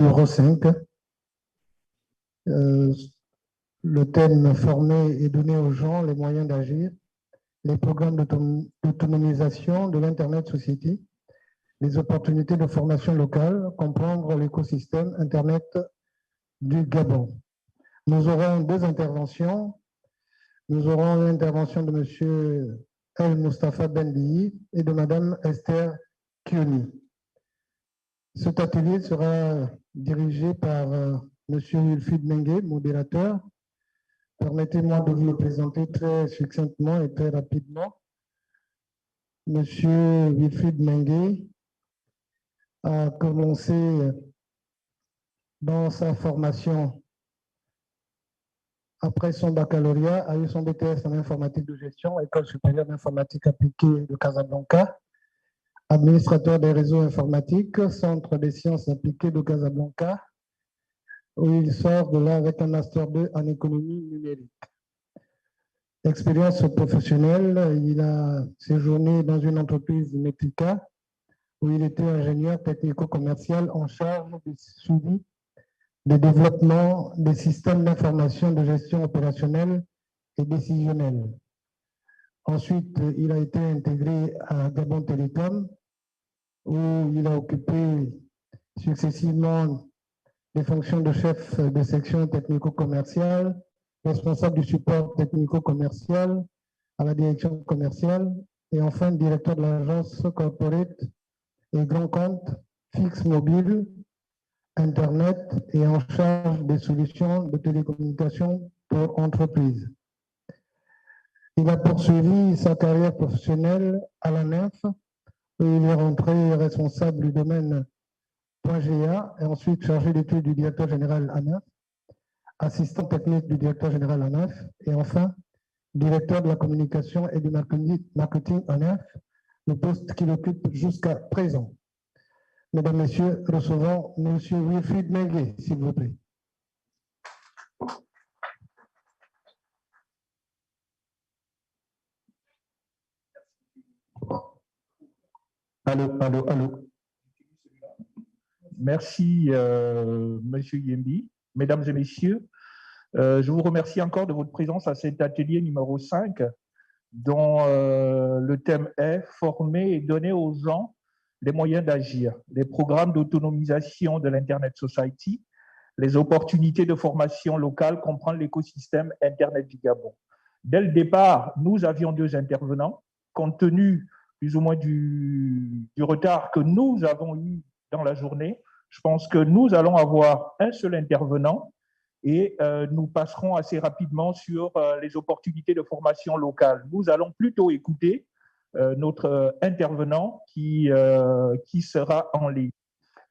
numéro 5. Le thème former et donner aux gens les moyens d'agir, les programmes d'autonomisation de l'Internet Society, les opportunités de formation locale, comprendre l'écosystème Internet du Gabon. Nous aurons deux interventions. Nous aurons l'intervention de M. El Mustafa Bendihi et de Mme Esther Kioni. Cet atelier sera dirigé par M. Wilfried Mengue, modérateur. Permettez-moi de vous le présenter très succinctement et très rapidement. M. Wilfried Mengue a commencé dans sa formation après son baccalauréat, a eu son BTS en informatique de gestion, École supérieure d'informatique appliquée de Casablanca, administrateur des réseaux informatiques, Centre des sciences appliquées de Casablanca, où il sort de là avec un Master 2 en économie numérique. Expérience professionnelle, il a séjourné dans une entreprise Metrica, où il était ingénieur technico-commercial en charge du suivi de développement des systèmes d'information de gestion opérationnelle et décisionnelle. Ensuite, il a été intégré à Gabon Télécom, où il a occupé successivement les fonctions de chef de section technico-commerciale, responsable du support technico-commercial à la direction commerciale, et enfin directeur de l'agence corporate et grand compte fixe mobile, Internet et en charge des solutions de télécommunications pour entreprises. Il a poursuivi sa carrière professionnelle à la NEF, où il est rentré responsable du domaine .ga et ensuite chargé d'études du directeur général ANEF, assistant technique du directeur général ANEF et enfin directeur de la communication et du marketing ANEF, le poste qu'il occupe jusqu'à présent. Mesdames, Messieurs, recevons M. Wilfried Mengue, s'il vous plaît. Allô. Merci, Monsieur Yembi. Mesdames et Messieurs, je vous remercie encore de votre présence à cet atelier numéro 5, dont le thème est « Former et donner aux gens les moyens d'agir, les programmes d'autonomisation de l'Internet Society, les opportunités de formation locale, comprendre l'écosystème Internet du Gabon ». Dès le départ, nous avions deux intervenants, compte tenu plus ou moins du retard que nous avons eu dans la journée. Je pense que nous allons avoir un seul intervenant et nous passerons assez rapidement sur les opportunités de formation locale. Nous allons plutôt écouter notre intervenant qui sera en ligne.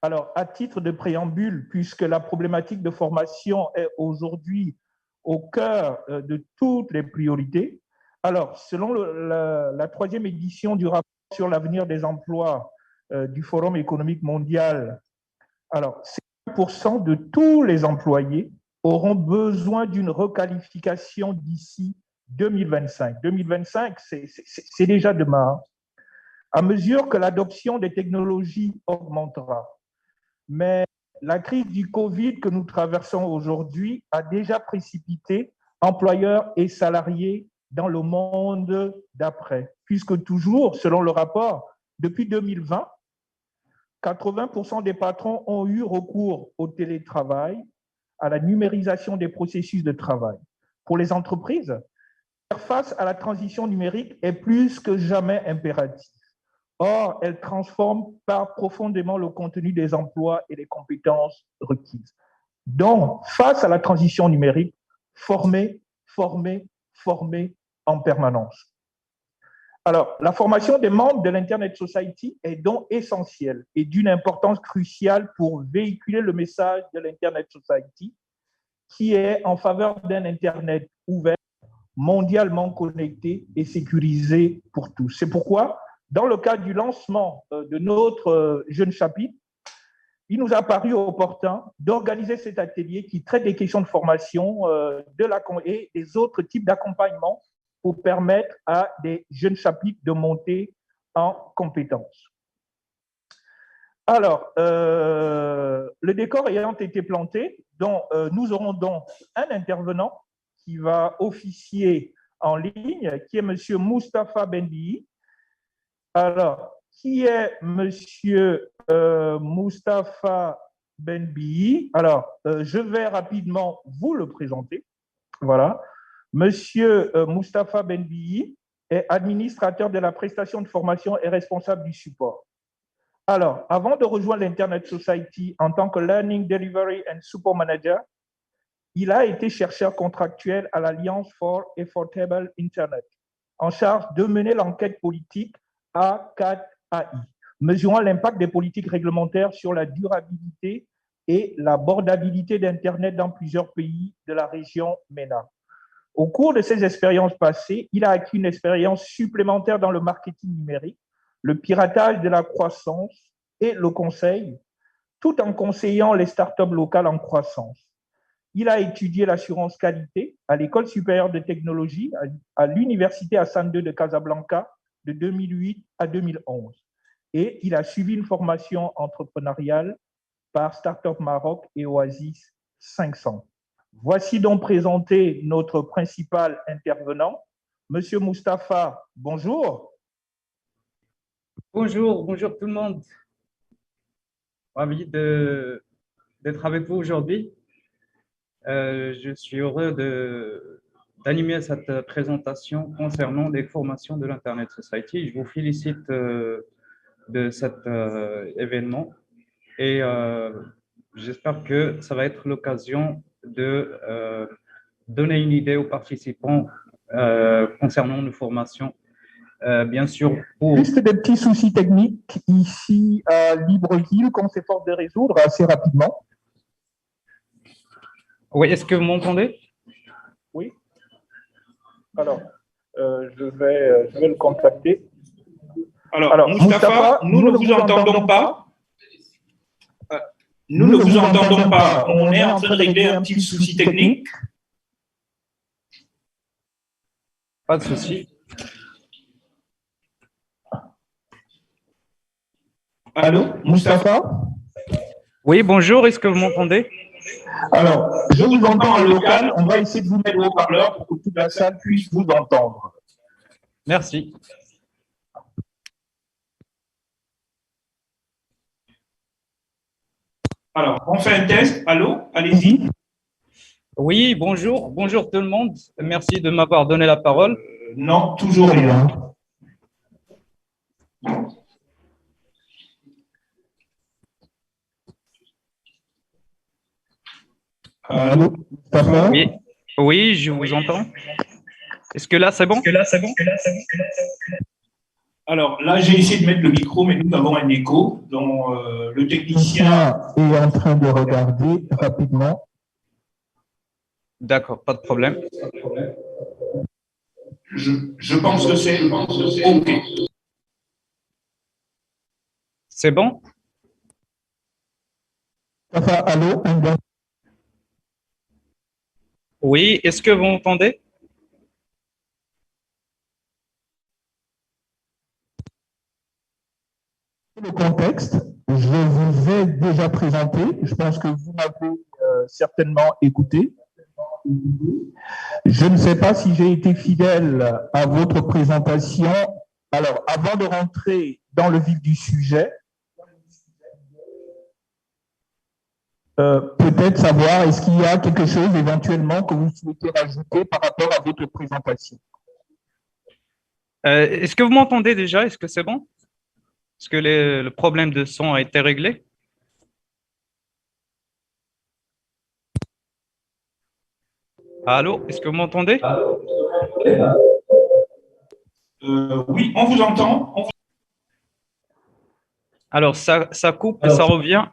Alors, à titre de préambule, puisque la problématique de formation est aujourd'hui au cœur de toutes les priorités, alors, selon la troisième édition du rapport sur l'avenir des emplois du Forum économique mondial, alors, 5% de tous les employés auront besoin d'une requalification d'ici 2025. 2025, c'est déjà demain. À mesure que l'adoption des technologies augmentera, mais la crise du Covid que nous traversons aujourd'hui a déjà précipité employeurs et salariés dans le monde d'après, puisque toujours, selon le rapport, depuis 2020, 80% des patrons ont eu recours au télétravail, à la numérisation des processus de travail. Pour les entreprises, faire face à la transition numérique est plus que jamais impératif. Or, elle transforme profondément le contenu des emplois et les compétences requises. Donc, face à la transition numérique, former en permanence. Alors, la formation des membres de l'Internet Society est donc essentielle et d'une importance cruciale pour véhiculer le message de l'Internet Society qui est en faveur d'un Internet ouvert, mondialement connecté et sécurisé pour tous. C'est pourquoi, dans le cadre du lancement de notre jeune chapitre, il nous a paru opportun d'organiser cet atelier qui traite des questions de formation et des autres types d'accompagnement pour permettre à des jeunes chapitres de monter en compétences. Alors, le décor ayant été planté, nous aurons donc un intervenant qui va officier en ligne, qui est M. Moustapha Benbi. Alors, qui est M. Moustapha Benbi? Alors, je vais rapidement vous le présenter. Voilà. Monsieur Moustapha Benbi est administrateur de la prestation de formation et responsable du support. Alors, avant de rejoindre l'Internet Society en tant que Learning Delivery and Support Manager, il a été chercheur contractuel à l'Alliance for Affordable Internet, en charge de mener l'enquête politique A4AI, mesurant l'impact des politiques réglementaires sur la durabilité et l'abordabilité d'Internet dans plusieurs pays de la région MENA. Au cours de ses expériences passées, il a acquis une expérience supplémentaire dans le marketing numérique, le piratage de la croissance et le conseil, tout en conseillant les startups locales en croissance. Il a étudié l'assurance qualité à l'École supérieure de technologie à l'Université Hassan II de Casablanca de 2008 à 2011. Et il a suivi une formation entrepreneuriale par Startup Maroc et Oasis 500. Voici donc présenté notre principal intervenant, Monsieur Moustapha. Bonjour. Bonjour tout le monde. Ravi d'être avec vous aujourd'hui. Je suis heureux d'animer cette présentation concernant les formations de l'Internet Society. Je vous félicite de cet événement et j'espère que ça va être l'occasion de donner une idée aux participants concernant nos formations. Bien sûr, Juste des petits soucis techniques ici à Libreville qu'on s'efforce de résoudre assez rapidement. Oui, est-ce que vous m'entendez? Oui. Alors, je vais le contacter. Alors Moustapha, nous ne vous entendons pas. Nous ne vous entendons pas. On est en train de régler un petit souci technique. Pas de souci. Allô, Moustapha? Oui, bonjour, est-ce que vous m'entendez? Alors, je vous entends en local. On va essayer de vous mettre au haut-parleur pour que toute la salle puisse vous entendre. Merci. Alors, on fait un test. Allô, allez-y. Oui, bonjour tout le monde. Merci de m'avoir donné la parole. Non, toujours rien. Allô, Moustapha? Oui, oui, je vous entends. Est-ce que là, c'est bon? Alors là, j'ai essayé de mettre le micro, mais nous avons un écho. Donc, le technicien est en train de regarder rapidement. D'accord, pas de problème. Je pense que c'est OK. C'est bon? Allô? Oui, est-ce que vous m'entendez? Le contexte, je vous ai déjà présenté. Je pense que vous m'avez certainement écouté. Je ne sais pas si j'ai été fidèle à votre présentation. Alors, avant de rentrer dans le vif du sujet, peut-être savoir, est-ce qu'il y a quelque chose éventuellement que vous souhaitez rajouter par rapport à votre présentation? Est-ce que vous m'entendez déjà? Est-ce que c'est bon? Est-ce que le problème de son a été réglé? Allô? Est-ce que vous m'entendez? Oui, on vous entend. Alors, ça coupe et ça revient.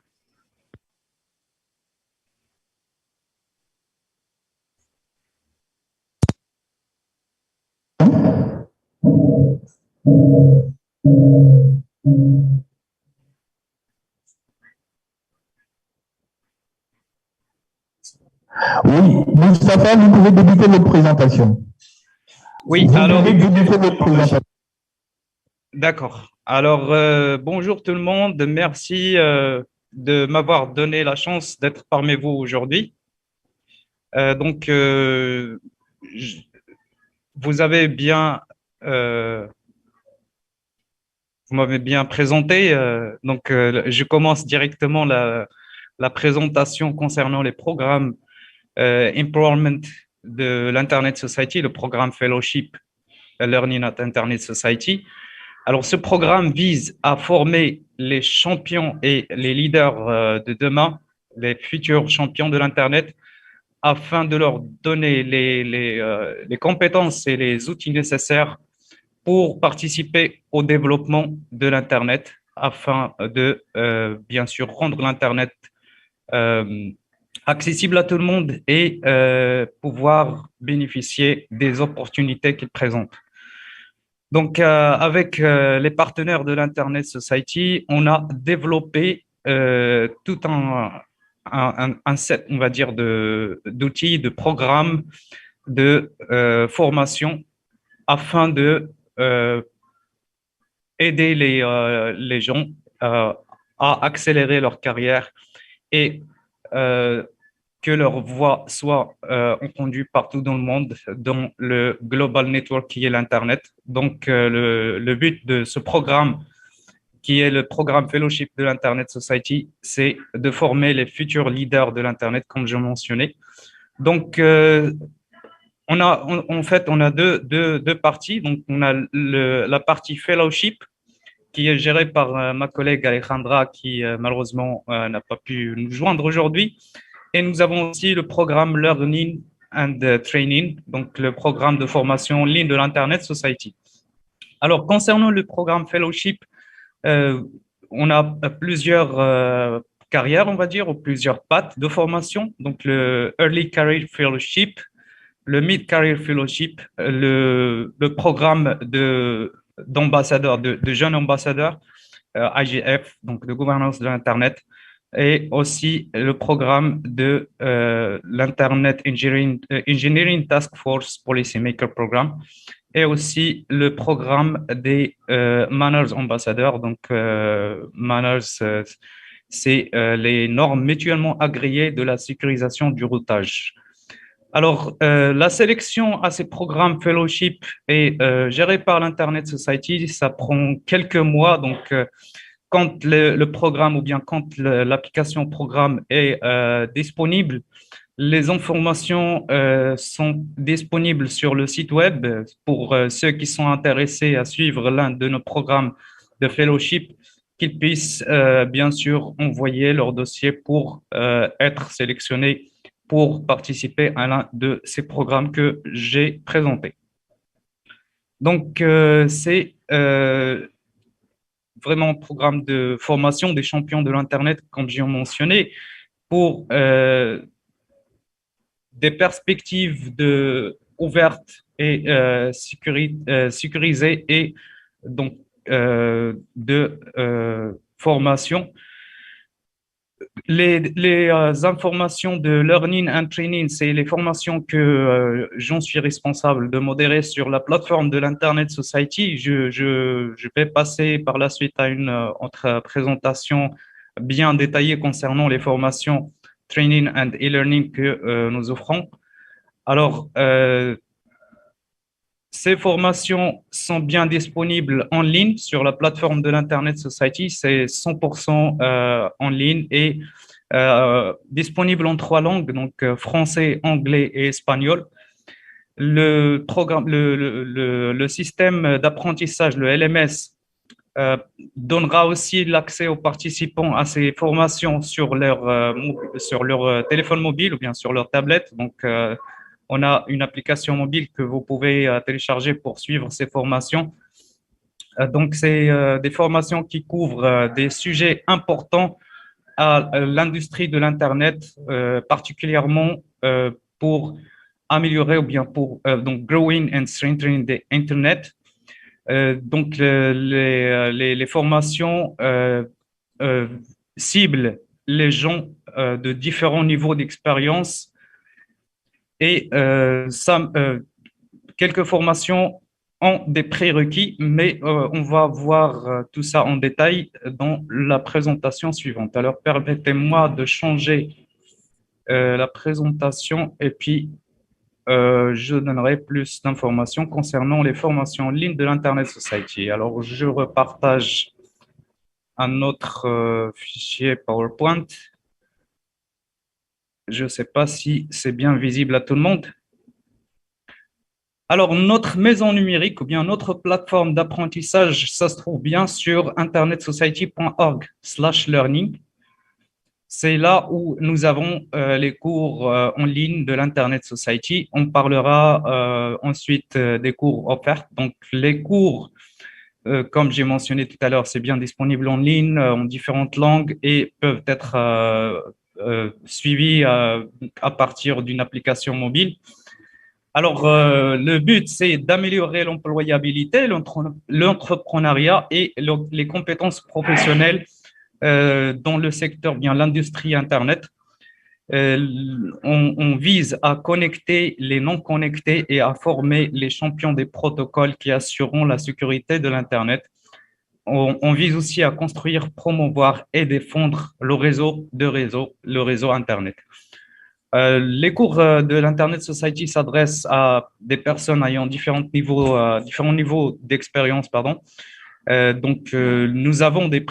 Oui, Moustapha, vous pouvez débuter votre présentation. Oui, Vous alors, pouvez débuter votre présentation. d'accord. Alors, bonjour tout le monde. Merci de m'avoir donné la chance d'être parmi vous aujourd'hui. Donc, je- vous avez bien, euh, vous m'avez bien présenté. Donc, je commence directement la présentation concernant les programmes Empowerment de l'Internet Society, le programme Fellowship Learning at Internet Society. Alors, ce programme vise à former les champions et les leaders de demain, les futurs champions de l'Internet, afin de leur donner les compétences et les outils nécessaires pour participer au développement de l'Internet, afin de, bien sûr, rendre l'Internet euh, accessible à tout le monde et pouvoir bénéficier des opportunités qu'il présente. Donc, avec les partenaires de l'Internet Society, on a développé tout un set, on va dire, d'outils, de programmes, de formation afin de aider les gens à accélérer leur carrière et euh, que leur voix soit entendue partout dans le monde, dans le Global Network qui est l'Internet. Donc, le but de ce programme, qui est le programme Fellowship de l'Internet Society, c'est de former les futurs leaders de l'Internet, comme je mentionnais. Donc, en fait, on a deux parties. Donc, on a la partie Fellowship, qui est gérée par ma collègue Alejandra, qui malheureusement n'a pas pu nous joindre aujourd'hui. Et nous avons aussi le programme Learning and Training, donc le programme de formation en ligne de l'Internet Society. Alors, concernant le programme Fellowship, euh, on a plusieurs carrières, on va dire, ou plusieurs paths de formation. Donc, le Early Career Fellowship, le Mid Career Fellowship, le programme d'ambassadeurs, de jeunes ambassadeurs, IGF, donc de gouvernance de l'Internet, et aussi le programme de l'Internet Engineering Task Force Policymaker Programme, et aussi le programme des Manners Ambassadeurs. Donc, Manners, c'est les normes mutuellement agréées de la sécurisation du routage. Alors, la sélection à ces programmes fellowship est gérée par l'Internet Society. Ça prend quelques mois. Donc, quand le programme ou bien quand l'application programme est disponible, les informations sont disponibles sur le site web pour ceux qui sont intéressés à suivre l'un de nos programmes de fellowship, qu'ils puissent bien sûr envoyer leur dossier pour être sélectionnés pour participer à l'un de ces programmes que j'ai présentés. Donc, c'est vraiment un programme de formation des champions de l'Internet, comme j'ai mentionné, pour des perspectives ouvertes et sécurisées et donc de formation. Les informations de Learning and Training, c'est les formations que j'en suis responsable de modérer sur la plateforme de l'Internet Society. Je vais passer par la suite à une autre présentation bien détaillée concernant les formations Training and e-learning que nous offrons. Alors, ces formations sont bien disponibles en ligne sur la plateforme de l'Internet Society. C'est 100% en ligne et disponible en 3 langues, donc français, anglais et espagnol. Le programme, le système d'apprentissage, le LMS, donnera aussi l'accès aux participants à ces formations sur leur téléphone mobile ou bien sur leur tablette. Donc, on a une application mobile que vous pouvez télécharger pour suivre ces formations. Donc, c'est des formations qui couvrent des sujets importants à l'industrie de l'Internet, particulièrement pour améliorer ou bien pour donc growing and strengthening the Internet. Donc, les formations ciblent les gens de différents niveaux d'expérience et quelques formations ont des prérequis, mais on va voir tout ça en détail dans la présentation suivante. Alors, permettez-moi de changer la présentation et puis je donnerai plus d'informations concernant les formations en ligne de l'Internet Society. Alors, je repartage un autre fichier PowerPoint. Je ne sais pas si c'est bien visible à tout le monde. Alors, notre maison numérique ou bien notre plateforme d'apprentissage, ça se trouve bien sur internetsociety.org/learning. C'est là où nous avons les cours en ligne de l'Internet Society. On parlera ensuite des cours offerts. Donc, les cours, comme j'ai mentionné tout à l'heure, c'est bien disponible en ligne en différentes langues et peuvent être suivis à partir d'une application mobile. Alors, le but, c'est d'améliorer l'employabilité, l'entrepreneuriat et les compétences professionnelles dans le secteur, bien l'industrie Internet. On vise à connecter les non-connectés et à former les champions des protocoles qui assureront la sécurité de l'Internet. On vise aussi à construire, promouvoir et défendre le réseau Internet. Les cours de l'Internet Society s'adressent à des personnes ayant différents niveaux d'expérience, pardon. Donc, nous avons des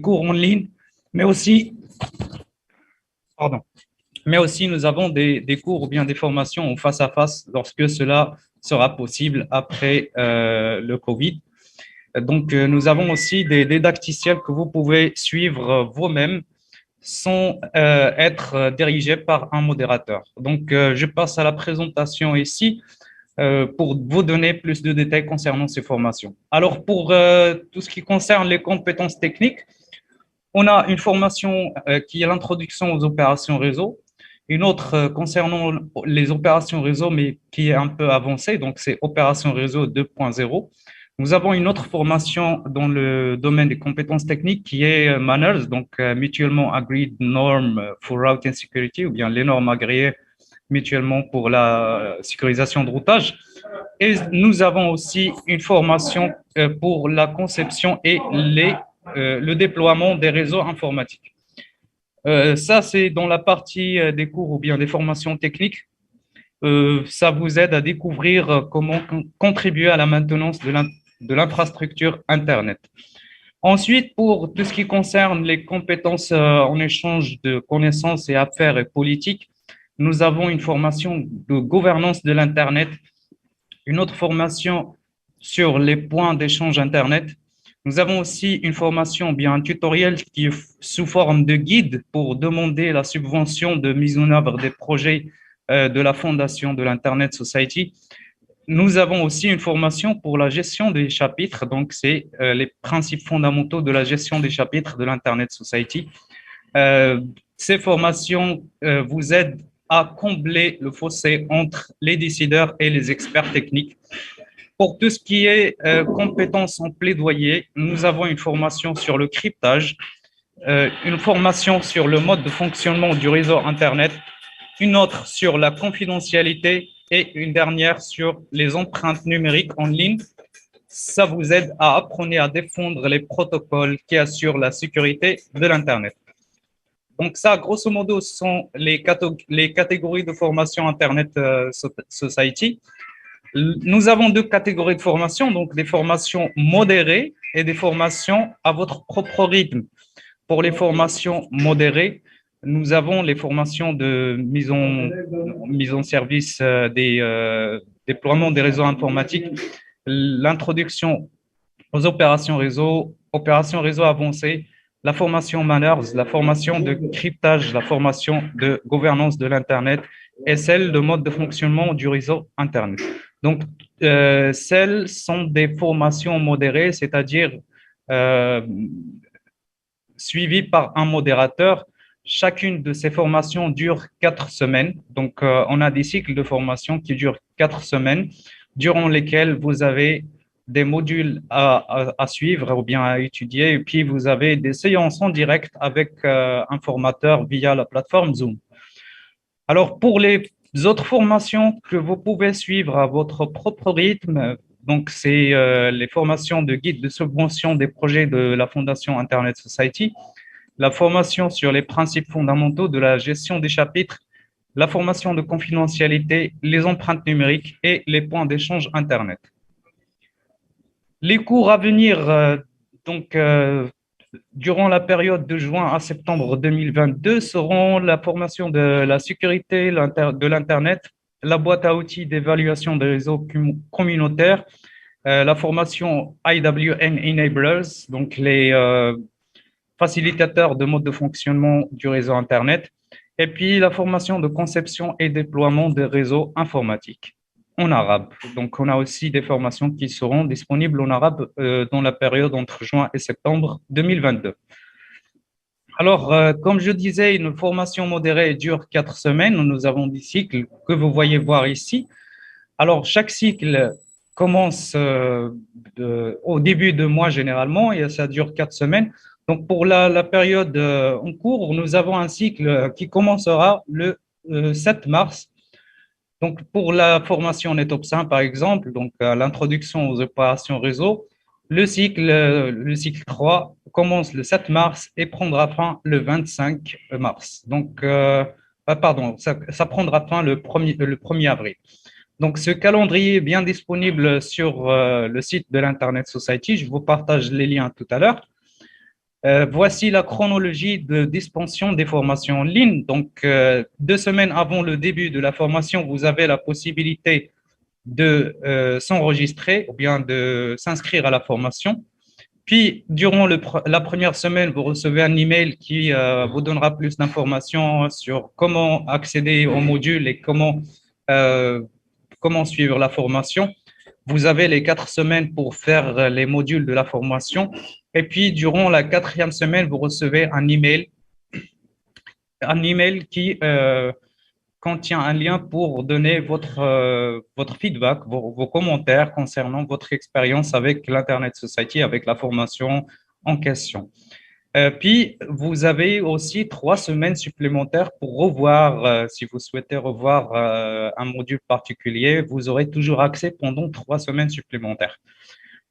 cours en ligne, mais aussi nous avons des cours ou bien des formations en face à face lorsque cela sera possible après le Covid. Donc, nous avons aussi des didacticiels que vous pouvez suivre vous-même sans être dirigés par un modérateur. Donc, je passe à la présentation ici pour vous donner plus de détails concernant ces formations. Alors, pour tout ce qui concerne les compétences techniques, on a une formation qui est l'introduction aux opérations réseau, une autre concernant les opérations réseau, mais qui est un peu avancée, donc c'est opération réseau 2.0. Nous avons une autre formation dans le domaine des compétences techniques qui est Manners, donc Mutuellement Agreed Norm for Routing Security, ou bien les normes agréées mutuellement pour la sécurisation de routage. Et nous avons aussi une formation pour la conception et le déploiement des réseaux informatiques. Ça, c'est dans la partie des cours ou bien des formations techniques. Ça vous aide à découvrir comment contribuer à la maintenance de l'infrastructure Internet. Ensuite, pour tout ce qui concerne les compétences en échange de connaissances et affaires et politiques, nous avons une formation de gouvernance de l'Internet, une autre formation sur les points d'échange Internet. Nous avons aussi une formation, bien un tutoriel qui est sous forme de guide pour demander la subvention de mise en œuvre des projets de la fondation de l'Internet Society. Nous avons aussi une formation pour la gestion des chapitres, donc c'est les principes fondamentaux de la gestion des chapitres de l'Internet Society. Ces formations vous aident à combler le fossé entre les décideurs et les experts techniques. Pour tout ce qui est compétences en plaidoyer, nous avons une formation sur le cryptage, une formation sur le mode de fonctionnement du réseau Internet, une autre sur la confidentialité et une dernière sur les empreintes numériques en ligne. Ça vous aide à apprendre à défendre les protocoles qui assurent la sécurité de l'Internet. Donc ça, grosso modo, ce sont les catégories de formation Internet Society. Nous avons deux catégories de formation, donc des formations modérées et des formations à votre propre rythme. Pour les formations modérées, nous avons les formations de mise en service des déploiements des réseaux informatiques, l'introduction aux opérations réseau avancées, la formation Manners, la formation de cryptage, la formation de gouvernance de l'Internet et celle de mode de fonctionnement du réseau Internet. Donc, celles sont des formations modérées, c'est-à-dire suivies par un modérateur. Chacune de ces formations dure 4 semaines. Donc, on a des cycles de formation qui durent 4 semaines, durant lesquels vous avez des modules à suivre ou bien à étudier, et puis vous avez des séances en direct avec un formateur via la plateforme Zoom. Alors, pour les autres formations que vous pouvez suivre à votre propre rythme. Donc, c'est les formations de guide de subvention des projets de la Fondation Internet Society, la formation sur les principes fondamentaux de la gestion des chapitres, la formation de confidentialité, les empreintes numériques et les points d'échange Internet. Les cours à venir, durant la période de juin à septembre 2022, seront la formation de la sécurité de l'Internet, la boîte à outils d'évaluation des réseaux communautaires, la formation IWN Enablers, donc les facilitateurs de mode de fonctionnement du réseau Internet, et puis la formation de conception et déploiement des réseaux informatiques en arabe. Donc, on a aussi des formations qui seront disponibles en arabe dans la période entre juin et septembre 2022. Alors, comme je disais, une formation modérée dure 4 semaines. Nous avons des cycles que vous voyez voir ici. Alors, chaque cycle commence au début de mois généralement et ça dure 4 semaines. Donc, pour la période en cours, nous avons un cycle qui commencera le 7 mars. Donc, pour la formation NetOps1, par exemple, donc l'introduction aux opérations réseau, le cycle 3 commence le 7 mars et prendra fin le 25 mars. Donc, ça prendra fin le 1er avril. Donc, ce calendrier est bien disponible sur le site de l'Internet Society. Je vous partage les liens tout à l'heure. Voici la chronologie de dispensation des formations en ligne. Donc, 2 semaines avant le début de la formation, vous avez la possibilité de s'enregistrer ou bien de s'inscrire à la formation. Puis, durant la première semaine, vous recevez un email qui vous donnera plus d'informations sur comment accéder au module et comment suivre la formation. Vous avez les 4 semaines pour faire les modules de la formation. Et puis, durant la 4e semaine, vous recevez un email qui contient un lien pour donner votre feedback, vos commentaires concernant votre expérience avec l'Internet Society, avec la formation en question. Puis, vous avez aussi 3 semaines supplémentaires pour revoir, si vous souhaitez revoir un module particulier, vous aurez toujours accès pendant 3 semaines supplémentaires.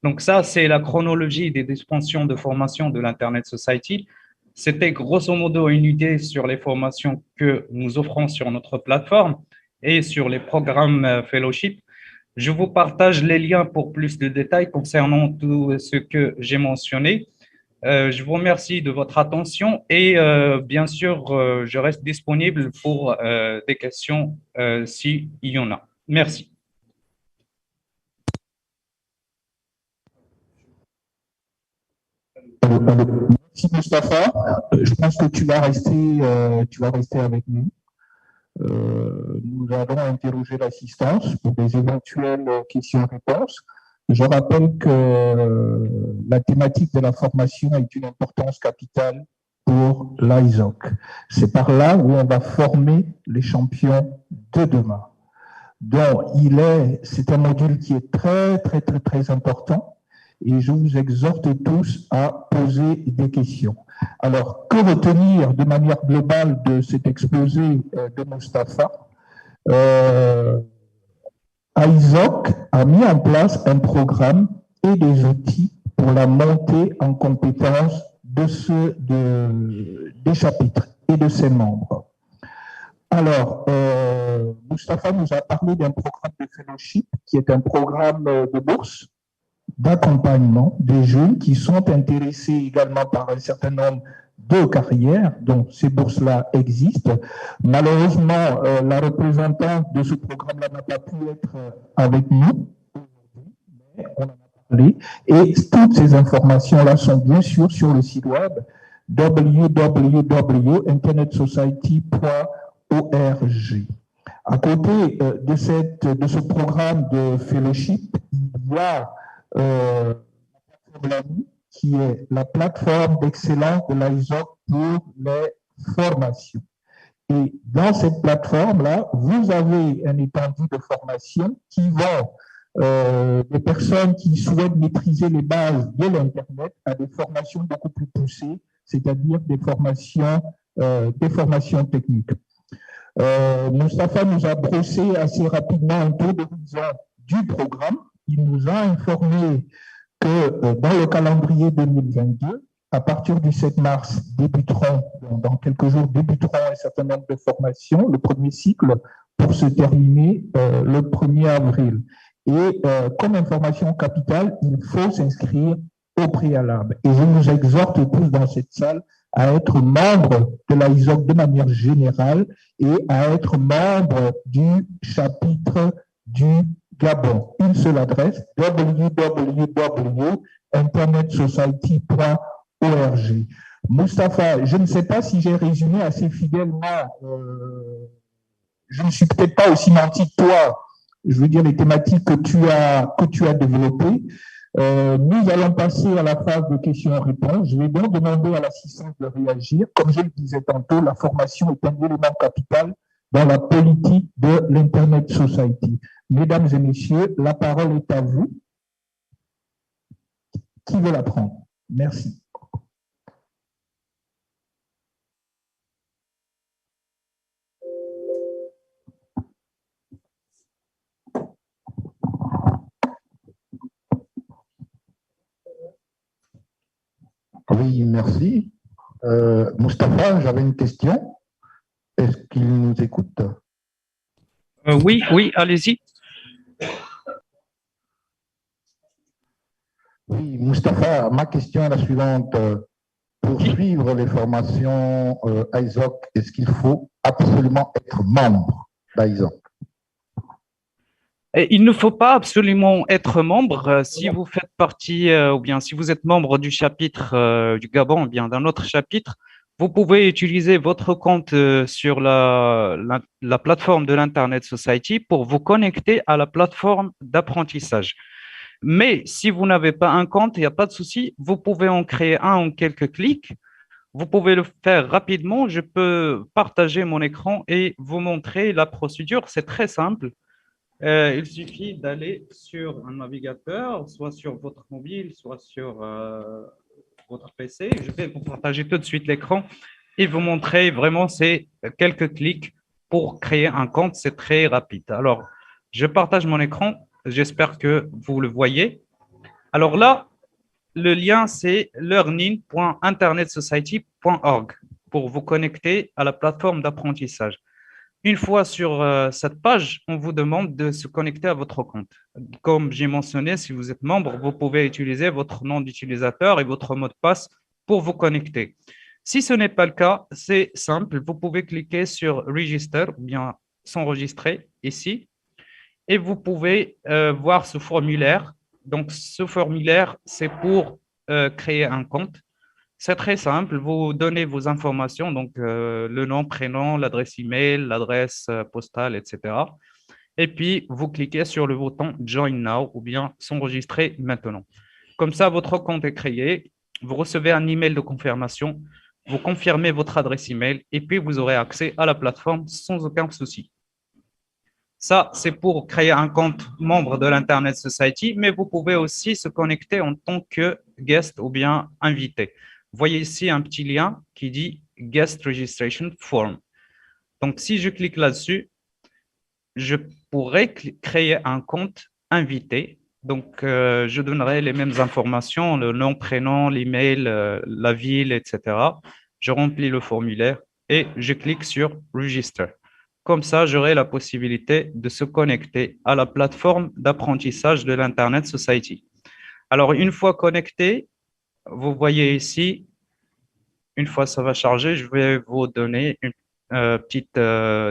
Donc ça, c'est la chronologie des dispensations de formation de l'Internet Society. C'était grosso modo une idée sur les formations que nous offrons sur notre plateforme et sur les programmes fellowship. Je vous partage les liens pour plus de détails concernant tout ce que j'ai mentionné. Je vous remercie de votre attention et bien sûr, je reste disponible pour des questions s'il y en a. Merci. Merci Mustapha. Je pense que tu vas rester avec nous. Nous allons interroger l'assistance pour des éventuelles questions-réponses. Je rappelle que la thématique de la formation est une importance capitale pour l'ISOC. C'est par là où on va former les champions de demain. Donc, c'est un module qui est très, très, très, très important et je vous exhorte tous à poser des questions. Alors, que retenir de manière globale de cet exposé de Mustapha? ISOC a mis en place un programme et des outils pour la montée en compétences des chapitres et de ses membres. Alors, Mustapha nous a parlé d'un programme de fellowship qui est un programme de bourse, d'accompagnement des jeunes qui sont intéressés également par un certain nombre de carrières, donc ces bourses-là existent. Malheureusement, la représentante de ce programme-là n'a pas pu être avec nous aujourd'hui, mais on en a parlé. Et toutes ces informations-là sont bien sûr sur le site web www.internetsociety.org. À côté de ce programme de fellowship, il y a la plateforme qui est la plateforme d'excellence de l'ISOC pour les formations. Et dans cette plateforme-là, vous avez un étendue de formations qui vont des personnes qui souhaitent maîtriser les bases de l'Internet à des formations beaucoup plus poussées, c'est-à-dire des formations techniques. Mustapha nous a brossé assez rapidement un tour d'horizon du programme. Il nous a informé que dans le calendrier 2022, à partir du 7 mars, dans quelques jours, débuteront un certain nombre de formations, le premier cycle, pour se terminer le 1er avril. Et comme information capitale, il faut s'inscrire au préalable. Et je nous exhorte tous dans cette salle à être membre de la ISOC de manière générale et à être membre du chapitre du Gabon. Une seule adresse, www.internetsociety.org. Mustapha, je ne sais pas si j'ai résumé assez fidèlement, je ne suis peut-être pas aussi nanti que toi, je veux dire les thématiques que tu as développées. Nous allons passer à la phase de questions-réponses. Je vais donc demander à l'assistance de réagir. Comme je le disais tantôt, la formation est un élément capital dans la politique de l'Internet Society. Mesdames et messieurs, la parole est à vous. Qui veut la prendre? Merci. Oui, merci. Mustapha, j'avais une question. Est-ce qu'il nous écoute? Oui, allez-y. Oui, Mustapha, ma question est la suivante. Pour suivre les formations ISOC, est-ce qu'il faut absolument être membre d'ISOC? Et il ne faut pas absolument être membre. Si vous faites partie ou bien si vous êtes membre du chapitre du Gabon ou bien d'un autre chapitre, vous pouvez utiliser votre compte sur la plateforme de l'Internet Society pour vous connecter à la plateforme d'apprentissage. Mais si vous n'avez pas un compte, il n'y a pas de souci, vous pouvez en créer un en quelques clics. Vous pouvez le faire rapidement. Je peux partager mon écran et vous montrer la procédure. C'est très simple. Il suffit d'aller sur un navigateur, soit sur votre mobile, soit sur votre PC. Je vais vous partager tout de suite l'écran et vous montrer vraiment, c'est quelques clics pour créer un compte. C'est très rapide. Alors, je partage mon écran. J'espère que vous le voyez. Alors là, le lien, c'est learning.internetsociety.org pour vous connecter à la plateforme d'apprentissage. Une fois sur cette page, on vous demande de se connecter à votre compte. Comme j'ai mentionné, si vous êtes membre, vous pouvez utiliser votre nom d'utilisateur et votre mot de passe pour vous connecter. Si ce n'est pas le cas, c'est simple. Vous pouvez cliquer sur Register ou bien s'enregistrer ici et vous pouvez voir ce formulaire. Donc, ce formulaire, c'est pour créer un compte. C'est très simple, vous donnez vos informations, donc le nom, prénom, l'adresse email, l'adresse postale, etc. Et puis, vous cliquez sur le bouton Join Now ou bien s'enregistrer maintenant. Comme ça, votre compte est créé, vous recevez un email de confirmation, vous confirmez votre adresse email et puis vous aurez accès à la plateforme sans aucun souci. Ça, c'est pour créer un compte membre de l'Internet Society, mais vous pouvez aussi se connecter en tant que guest ou bien invité. Vous voyez ici un petit lien qui dit Guest Registration Form. Donc, si je clique là-dessus, je pourrais créer un compte invité. Donc, je donnerai les mêmes informations, le nom, prénom, l'email, la ville, etc. Je remplis le formulaire et je clique sur Register. Comme ça, j'aurai la possibilité de se connecter à la plateforme d'apprentissage de l'Internet Society. Alors, une fois connecté, vous voyez ici, une fois ça va charger, je vais vous donner une petite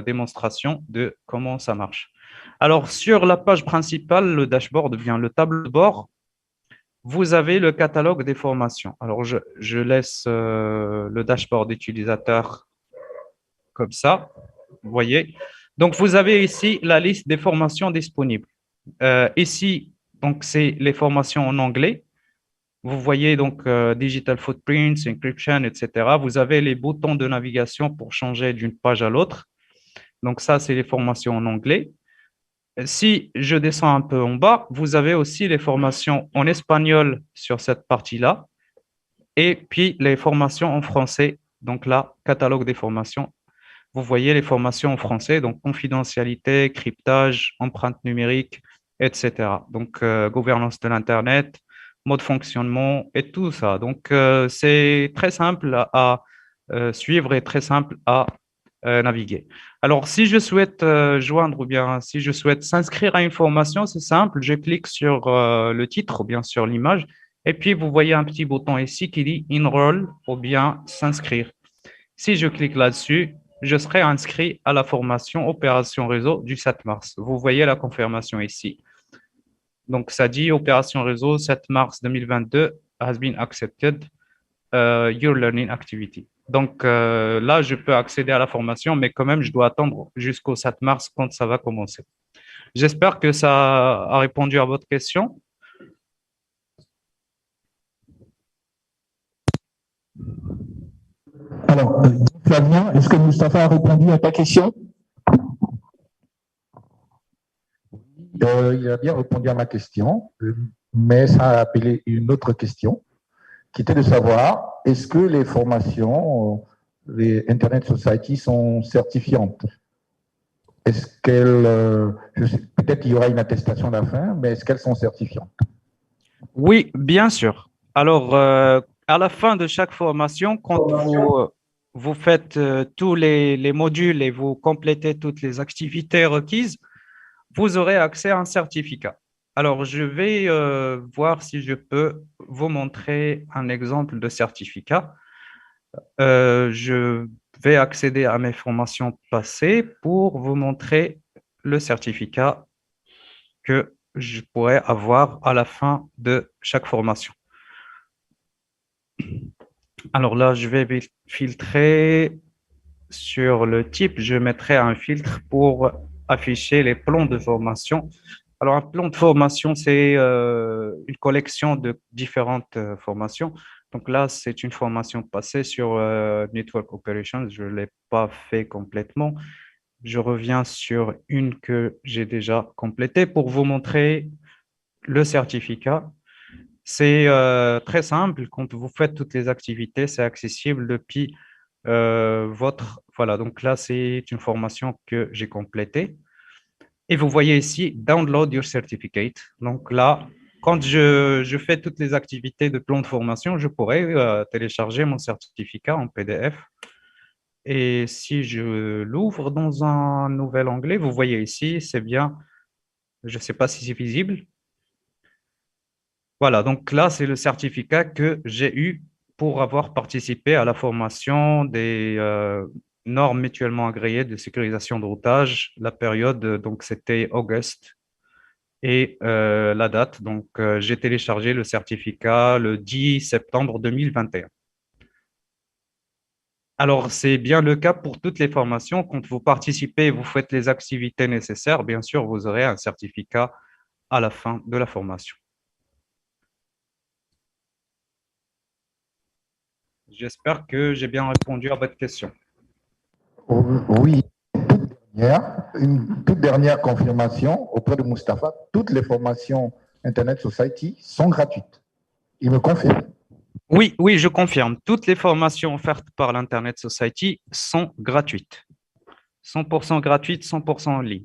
démonstration de comment ça marche. Alors, sur la page principale, le dashboard, bien le tableau de bord, vous avez le catalogue des formations. Alors, je laisse le dashboard utilisateur comme ça, vous voyez. Donc, vous avez ici la liste des formations disponibles. Ici, donc, c'est les formations en anglais. Vous voyez donc Digital Footprints, Encryption, etc. Vous avez les boutons de navigation pour changer d'une page à l'autre. Donc ça, c'est les formations en anglais. Si je descends un peu en bas, vous avez aussi les formations en espagnol sur cette partie-là. Et puis les formations en français. Donc là, catalogue des formations. vous voyez les formations en français, donc confidentialité, cryptage, empreinte numérique, etc. Donc, gouvernance de l'Internet, mode fonctionnement et tout ça. Donc, c'est très simple à suivre et très simple à naviguer. Alors, si je souhaite joindre ou bien si je souhaite s'inscrire à une formation, c'est simple, je clique sur le titre ou bien sur l'image et puis vous voyez un petit bouton ici qui dit Enroll ou bien s'inscrire. Si je clique là-dessus, je serai inscrit à la formation Opération Réseau du 7 mars. Vous voyez la confirmation ici. Donc, ça dit Opération Réseau 7 mars 2022 has been accepted your learning activity. Donc, là, je peux accéder à la formation, mais quand même, je dois attendre jusqu'au 7 mars quand ça va commencer. J'espère que ça a répondu à votre question. Alors, Flavien, est-ce que Mustapha a répondu à ta question? Il a bien répondu à ma question, mais ça a appelé une autre question, qui était de savoir, est-ce que les formations, les Internet Society sont certifiantes? Est-ce qu'elles, peut-être qu'il y aura une attestation à la fin, mais est-ce qu'elles sont certifiantes? Oui, bien sûr. Alors, à la fin de chaque formation, quand vous faites tous les modules et vous complétez toutes les activités requises, vous aurez accès à un certificat. Alors, je vais voir si je peux vous montrer un exemple de certificat. Je vais accéder à mes formations passées pour vous montrer le certificat que je pourrais avoir à la fin de chaque formation. Alors là, je vais filtrer sur le type. Je mettrai un filtre pour afficher les plans de formation. Alors, un plan de formation, c'est une collection de différentes formations. Donc là, c'est une formation passée sur Network Operations. Je ne l'ai pas fait complètement. Je reviens sur une que j'ai déjà complétée pour vous montrer le certificat. C'est très simple. Quand vous faites toutes les activités, c'est accessible depuis votre... Voilà, donc là, c'est une formation que j'ai complétée. Et vous voyez ici, Download your certificate. Donc là, quand je fais toutes les activités de plan de formation, je pourrais télécharger mon certificat en PDF. Et si je l'ouvre dans un nouvel onglet, vous voyez ici, c'est bien, je ne sais pas si c'est visible. Voilà, donc là, c'est le certificat que j'ai eu pour avoir participé à la formation des normes mutuellement agréées de sécurisation de routage. La période, donc, c'était auguste. Et la date, donc, j'ai téléchargé le certificat le 10 septembre 2021. Alors, c'est bien le cas pour toutes les formations. Quand vous participez, vous faites les activités nécessaires, bien sûr, vous aurez un certificat à la fin de la formation. J'espère que j'ai bien répondu à votre question. Oui, une toute dernière confirmation auprès de Mustapha. Toutes les formations Internet Society sont gratuites. Il me confirme. Oui, oui, je confirme. Toutes les formations offertes par l'Internet Society sont gratuites. 100% gratuites, 100% en ligne.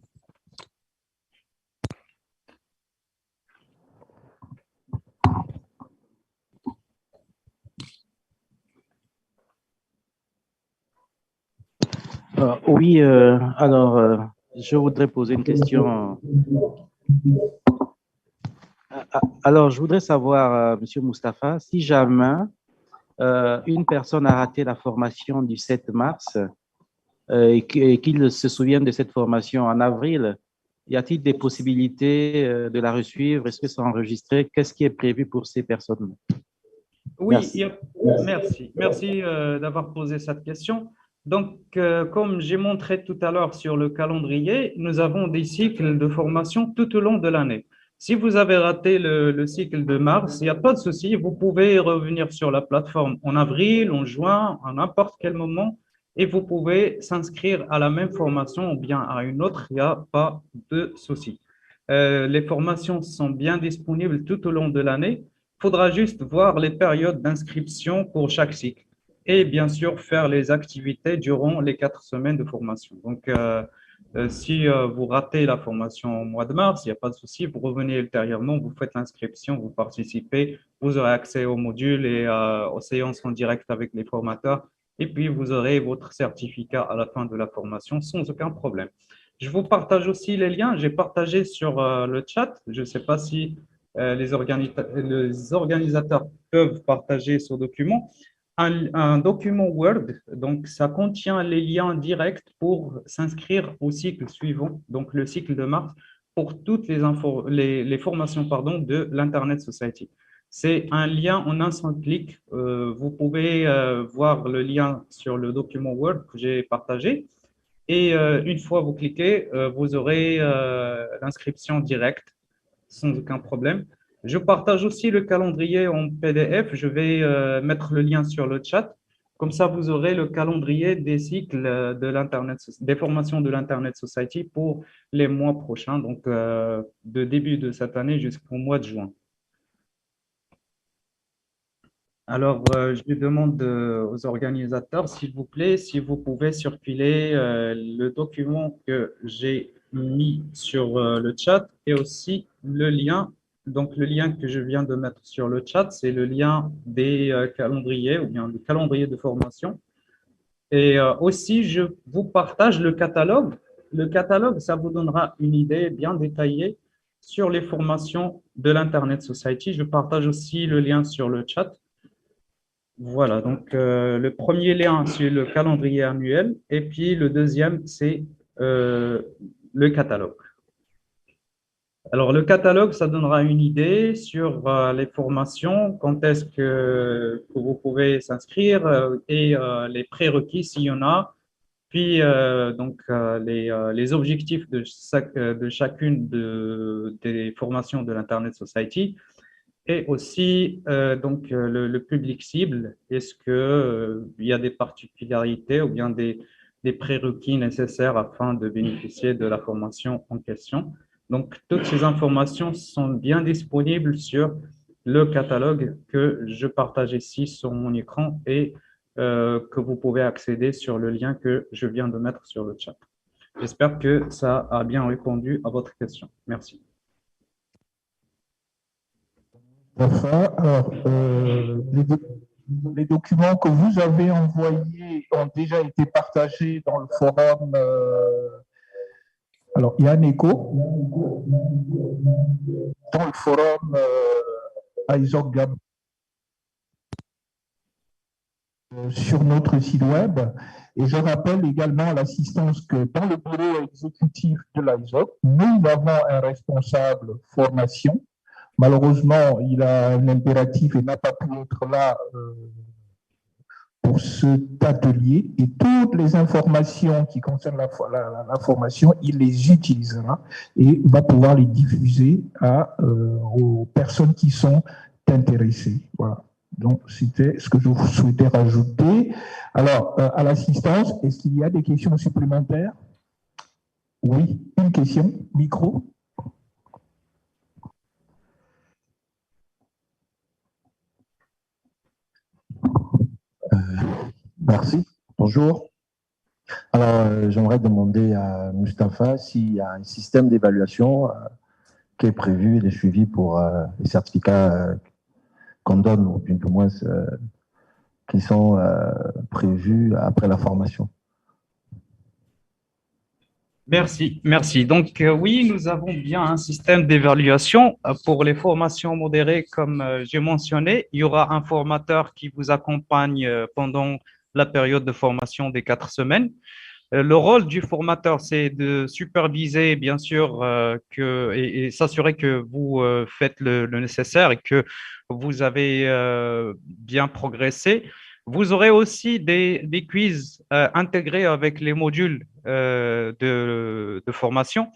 Oui, alors, je voudrais poser une question. Alors, je voudrais savoir, Monsieur Mustapha, si jamais une personne a raté la formation du 7 mars et qu'il se souvienne de cette formation en avril, y a-t-il des possibilités de la resuivre? Est-ce que c'est enregistré? Qu'est-ce qui est prévu pour ces personnes? Oui, Merci. merci d'avoir posé cette question. Donc, comme j'ai montré tout à l'heure sur le calendrier, nous avons des cycles de formation tout au long de l'année. Si vous avez raté le cycle de mars, il n'y a pas de souci, vous pouvez revenir sur la plateforme en avril, en juin, à n'importe quel moment, et vous pouvez s'inscrire à la même formation ou bien à une autre, il n'y a pas de souci. Les formations sont bien disponibles tout au long de l'année. Il faudra juste voir les périodes d'inscription pour chaque cycle. et bien sûr faire les activités durant les 4 semaines de formation. Donc, si vous ratez la formation au mois de mars, il n'y a pas de souci, vous revenez ultérieurement, vous faites l'inscription, vous participez, vous aurez accès aux modules et aux séances en direct avec les formateurs, et puis vous aurez votre certificat à la fin de la formation sans aucun problème. Je vous partage aussi les liens, j'ai partagé sur le chat, je ne sais pas si les organisateurs peuvent partager ce document. Un document Word, donc ça contient les liens directs pour s'inscrire au cycle suivant, donc le cycle de mars, pour toutes les formations de l'Internet Society. C'est un lien en un seul clic. Vous pouvez voir le lien sur le document Word que j'ai partagé. Et une fois vous cliquez, vous aurez l'inscription directe sans aucun problème. Je partage aussi le calendrier en PDF. Je vais mettre le lien sur le chat. Comme ça, vous aurez le calendrier des cycles de l'Internet, des formations de l'Internet Society pour les mois prochains, donc de début de cette année jusqu'au mois de juin. Alors, je demande aux organisateurs, s'il vous plaît, si vous pouvez circuler le document que j'ai mis sur le chat et aussi le lien. Donc, le lien que je viens de mettre sur le chat, c'est le lien des calendriers ou bien le calendrier de formation. Et aussi, je vous partage le catalogue. Le catalogue, ça vous donnera une idée bien détaillée sur les formations de l'Internet Society. Je partage aussi le lien sur le chat. Voilà, donc le premier lien, c'est le calendrier annuel, et puis le deuxième, c'est le catalogue. Alors, le catalogue, ça donnera une idée sur les formations, quand est-ce que vous pouvez s'inscrire et les prérequis s'il y en a, puis les objectifs de chacune des formations de l'Internet Society. Et aussi, le public cible, est-ce qu'il y a des particularités ou bien des prérequis nécessaires afin de bénéficier de la formation en question? Donc, toutes ces informations sont bien disponibles sur le catalogue que je partage ici sur mon écran et que vous pouvez accéder sur le lien que je viens de mettre sur le chat. J'espère que ça a bien répondu à votre question. Merci. Enfin, alors, les documents que vous avez envoyés ont déjà été partagés dans le forum. Alors, il y a un écho dans le forum ISOC Gab sur notre site web. Et je rappelle également à l'assistance que dans le bureau exécutif de l'ISOC, nous avons un responsable formation. Malheureusement, il a un impératif et n'a pas pu être là pour cet atelier. Et toutes les informations qui concernent la formation, il les utilisera et va pouvoir les diffuser aux personnes qui sont intéressées. Voilà. Donc, c'était ce que je souhaitais rajouter. Alors, à l'assistance, est-ce qu'il y a des questions supplémentaires? Oui, une question, micro. Merci. Bonjour. Alors, j'aimerais demander à Mustapha s'il y a un système d'évaluation qui est prévu et de suivi pour les certificats qu'on donne, ou du moins qui sont prévus après la formation. Merci, merci. Donc, oui, nous avons bien un système d'évaluation pour les formations modérées, comme j'ai mentionné. Il y aura un formateur qui vous accompagne pendant la période de formation des 4 semaines. Le rôle du formateur, c'est de superviser, bien sûr, et s'assurer que vous faites le nécessaire et que vous avez bien progressé. Vous aurez aussi des quiz intégrés avec les modules de formation.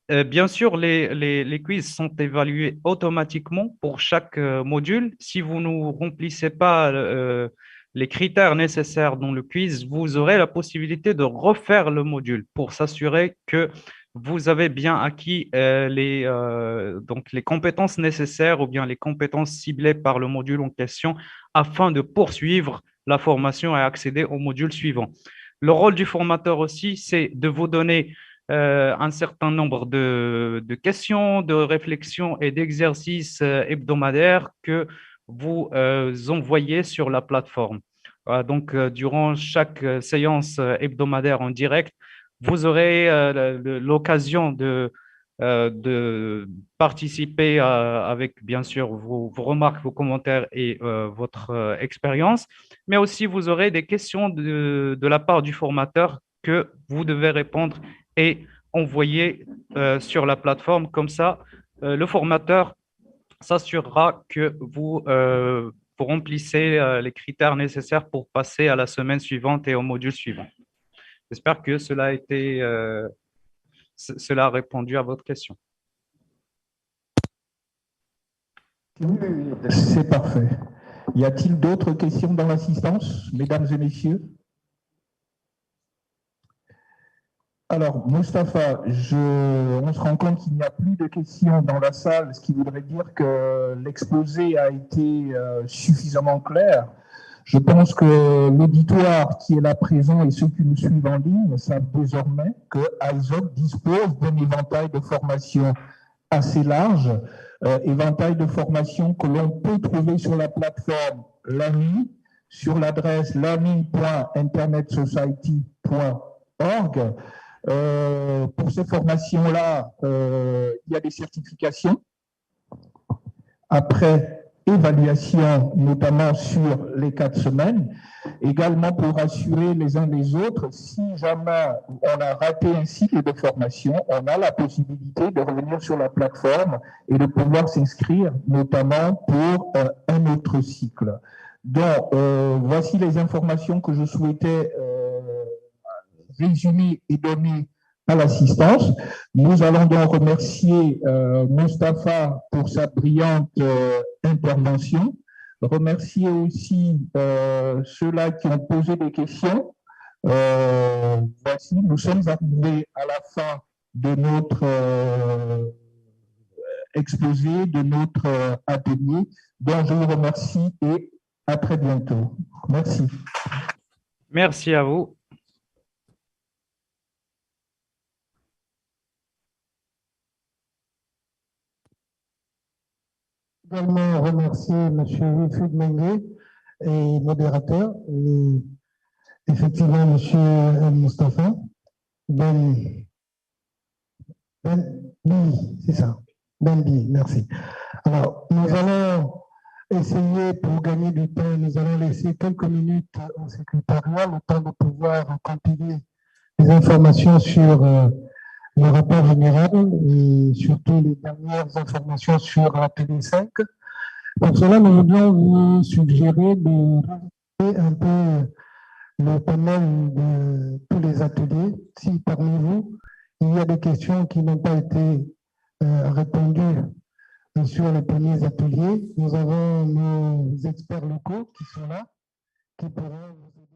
Bien sûr, les quiz sont évalués automatiquement pour chaque module. Si vous ne remplissez pas les critères nécessaires dans le quiz, vous aurez la possibilité de refaire le module pour s'assurer que vous avez bien acquis donc les compétences nécessaires ou bien les compétences ciblées par le module en question afin de poursuivre la formation et accéder au module suivant. Le rôle du formateur aussi, c'est de vous donner un certain nombre de questions, de réflexions et d'exercices hebdomadaires que vous envoyez sur la plateforme. Donc, durant chaque séance hebdomadaire en direct, vous aurez l'occasion de participer avec, bien sûr, vos remarques, vos commentaires et votre expérience, mais aussi vous aurez des questions de la part du formateur que vous devez répondre et envoyer sur la plateforme. Comme ça, le formateur s'assurera que vous remplissez les critères nécessaires pour passer à la semaine suivante et au module suivant. J'espère que cela a répondu à votre question. Oui, c'est parfait. Y a-t-il d'autres questions dans l'assistance, mesdames et messieurs? Alors, Mustapha, on se rend compte qu'il n'y a plus de questions dans la salle, ce qui voudrait dire que l'exposé a été suffisamment clair. Je pense que l'auditoire qui est là présent et ceux qui nous suivent en ligne savent désormais que ISOC dispose d'un éventail de formation assez large, éventail de formation que l'on peut trouver sur la plateforme LAMI, sur l'adresse lami.internetsociety.org. Pour ces formations-là, il y a des certifications. Après évaluation, notamment sur les 4 semaines, également pour assurer les uns les autres, si jamais on a raté un cycle de formation, on a la possibilité de revenir sur la plateforme et de pouvoir s'inscrire, notamment pour un autre cycle. Donc, voici les informations que je souhaitais résumer et donner à l'assistance. Nous allons donc remercier Mustapha pour sa brillante intervention. Remercier aussi ceux-là qui ont posé des questions. Voici, nous sommes arrivés à la fin de notre exposé, de notre atelier. Donc, je vous remercie et à très bientôt. Merci. Merci à vous. Également remercier M. Wilfried Mengue et modérateur, et effectivement M. Mustapha Ben Bi, c'est ça, Ben Bi, merci. Alors, nous allons essayer, pour gagner du temps, nous allons laisser quelques minutes au secrétariat, le temps de pouvoir compiler les informations sur le rapport général et surtout les dernières informations sur la TD5. Pour cela, nous voudrions vous suggérer de revisiter un peu le panel de tous les ateliers. Si parmi vous, il y a des questions qui n'ont pas été répondues sur les premiers ateliers, nous avons nos experts locaux qui sont là, qui pourront vous aider.